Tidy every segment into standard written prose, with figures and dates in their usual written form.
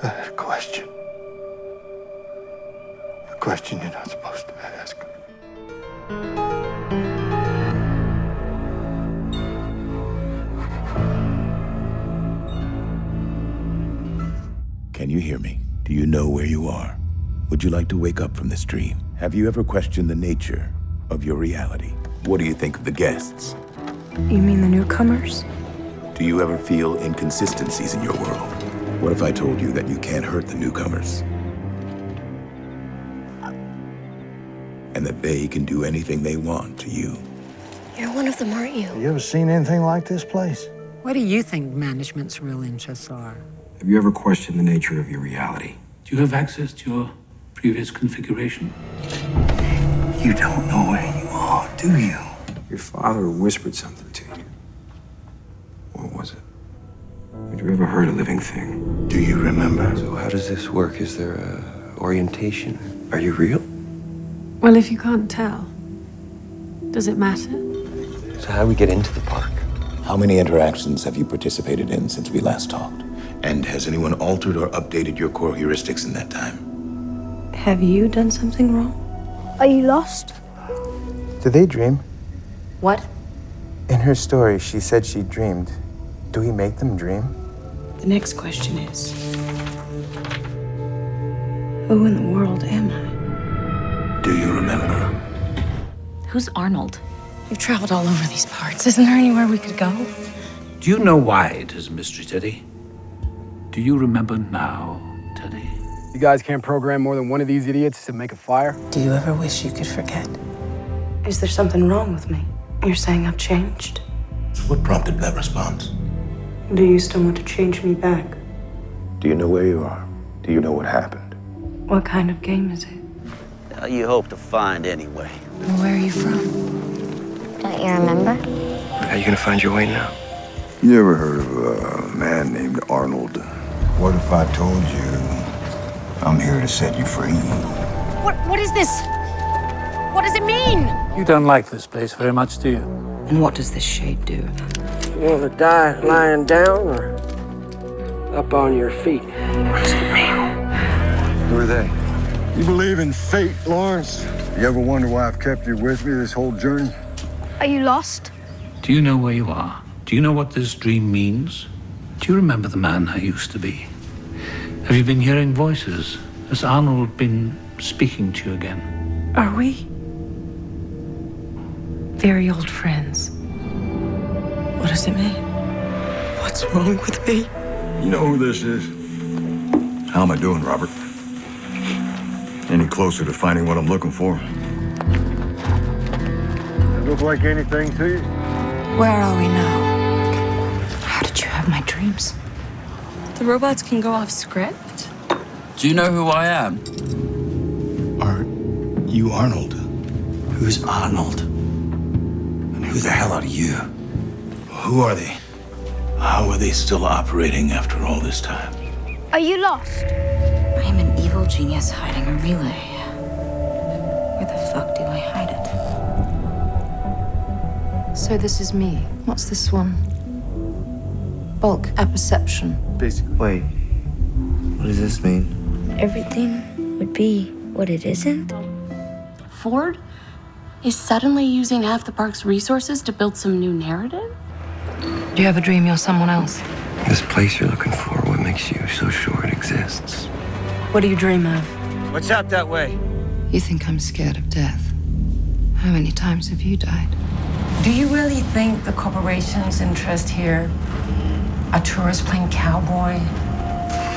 I had a question. A question you're not supposed to ask. Can you hear me? Do you know where you are? Would you like to wake up from this dream? Have you ever questioned the nature of your reality? What do you think of the guests? You mean the newcomers? Do you ever feel inconsistencies in your world? What if I told you that you can't hurt the newcomers? And that they can do anything they want to you? You're one of them, aren't you? You ever seen anything like this place? What do you think management's real interests are? Have you ever questioned the nature of your reality? Do you have access to your previous configuration? You don't know where you are, do you? Your father whispered something to you. What was it? Had you ever heard a living thing? Do you remember? So how does this work? Is there a orientation? Are you real? Well, if you can't tell, does it matter? So how do we get into the park? How many interactions have you participated in since we last talked? And has anyone altered or updated your core heuristics in that time? Have you done something wrong? Are you lost? Do they dream? What? In her story, she said she dreamed. Do we make them dream? The next question is, who in the world am I? Do you remember? Who's Arnold? We've traveled all over these parts. Isn't there anywhere we could go? Do you know why it is a mystery, Teddy? Do you remember now, Teddy? You guys can't program more than one of these idiots to make a fire? Do you ever wish you could forget? Is there something wrong with me? You're saying I've changed? What prompted that response? Do you still want to change me back? Do you know where you are? Do you know what happened? What kind of game is it? How you hope to find anyway? Where are you from? Don't you remember? How are you gonna find your way now? You ever heard of a man named Arnold? What if I told you I'm here to set you free? What is this? What does it mean? You don't like this place very much, do you? And what does this shade do? You want to die lying down or up on your feet? What does it mean? Who are they? You believe in fate, Lawrence? You ever wonder why I've kept you with me this whole journey? Are you lost? Do you know where you are? Do you know what this dream means? Do you remember the man I used to be? Have you been hearing voices? Has Arnold been speaking to you again? Are we very old friends? What does it mean? What's wrong with me? You know who this is? How am I doing, Robert? Any closer to finding what I'm looking for? Does it look like anything to you? Where are we now? How did you have my dreams? The robots can go off script? Do you know who I am? Are you Arnold? Who's Arnold? And who the hell are you? Who are they? How are they still operating after all this time? Are you lost? I am an evil genius hiding a relay. Where the fuck do I hide it? So this is me. What's this one? Bulk apperception. Wait, what does this mean? Everything would be what it isn't? Ford is suddenly using half the park's resources to build some new narrative? Do you have a dream you're someone else? This place you're looking for, what makes you so sure it exists? What do you dream of? What's out that way? You think I'm scared of death? How many times have you died? Do you really think the corporation's interest here are tourists playing cowboy?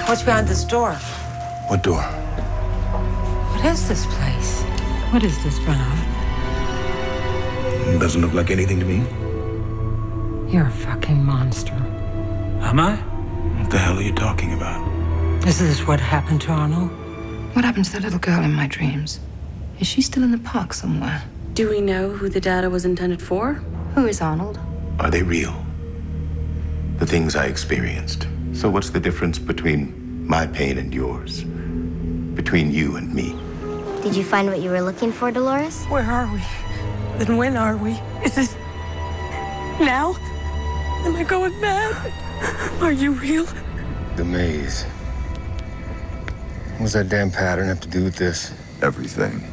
What's behind this door? What door? What is this place? What is this, Bernard? Doesn't look like anything to me. You're a fucking monster. Am I? What the hell are you talking about? This is what happened to Arnold? What happened to that little girl in my dreams? Is she still in the park somewhere? Do we know who the data was intended for? Who is Arnold? Are they real? The things I experienced. So what's the difference between my pain and yours? Between you and me? Did you find what you were looking for, Dolores? Where are we? Then when are we? Is this now? Am I going mad? Are you real? The maze What's that damn pattern have to do with this? Everything.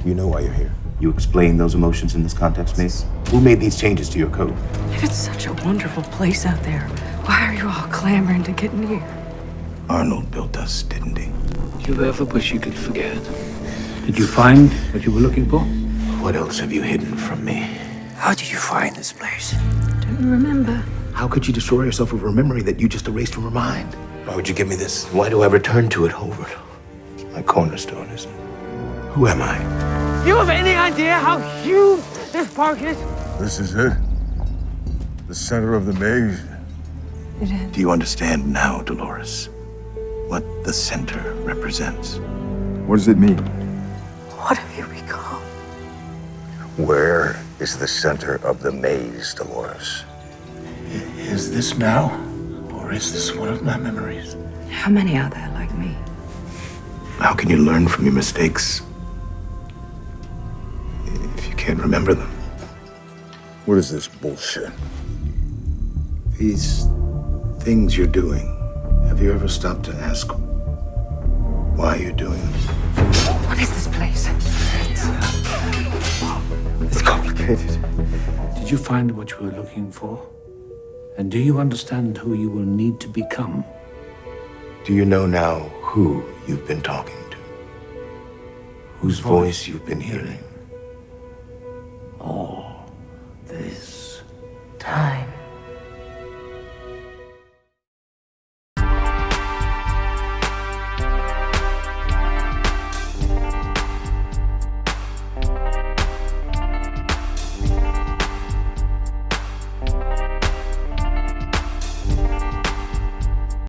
You know why you're here. You explain those emotions in this context, Mace? Who made these changes to your code? If it's such a wonderful place out there, why are you all clamoring to get near? Arnold built us, didn't he? Do you ever wish you could forget? Did you find what you were looking for? What else have you hidden from me? How did you find this place? Don't you remember? How could you destroy yourself over a memory that you just erased from her mind? Why would you give me this? Why do I return to it, Howard? It's my cornerstone, isn't it? Who am I? You have any idea how huge this park is? This is it. The center of the maze. Do you understand now, Dolores? What the center represents? What does it mean? What have you become? Where is the center of the maze, Dolores? Is this now? Or is this one of my memories? How many are there like me? How can you learn from your mistakes if you can't remember them? What is this bullshit? These things you're doing, have you ever stopped to ask why you're doing them? What is this place? It's complicated. Did you find what you were looking for? And do you understand who you will need to become? Do you know now who you've been talking to? Whose voice you've been hearing? All this Time.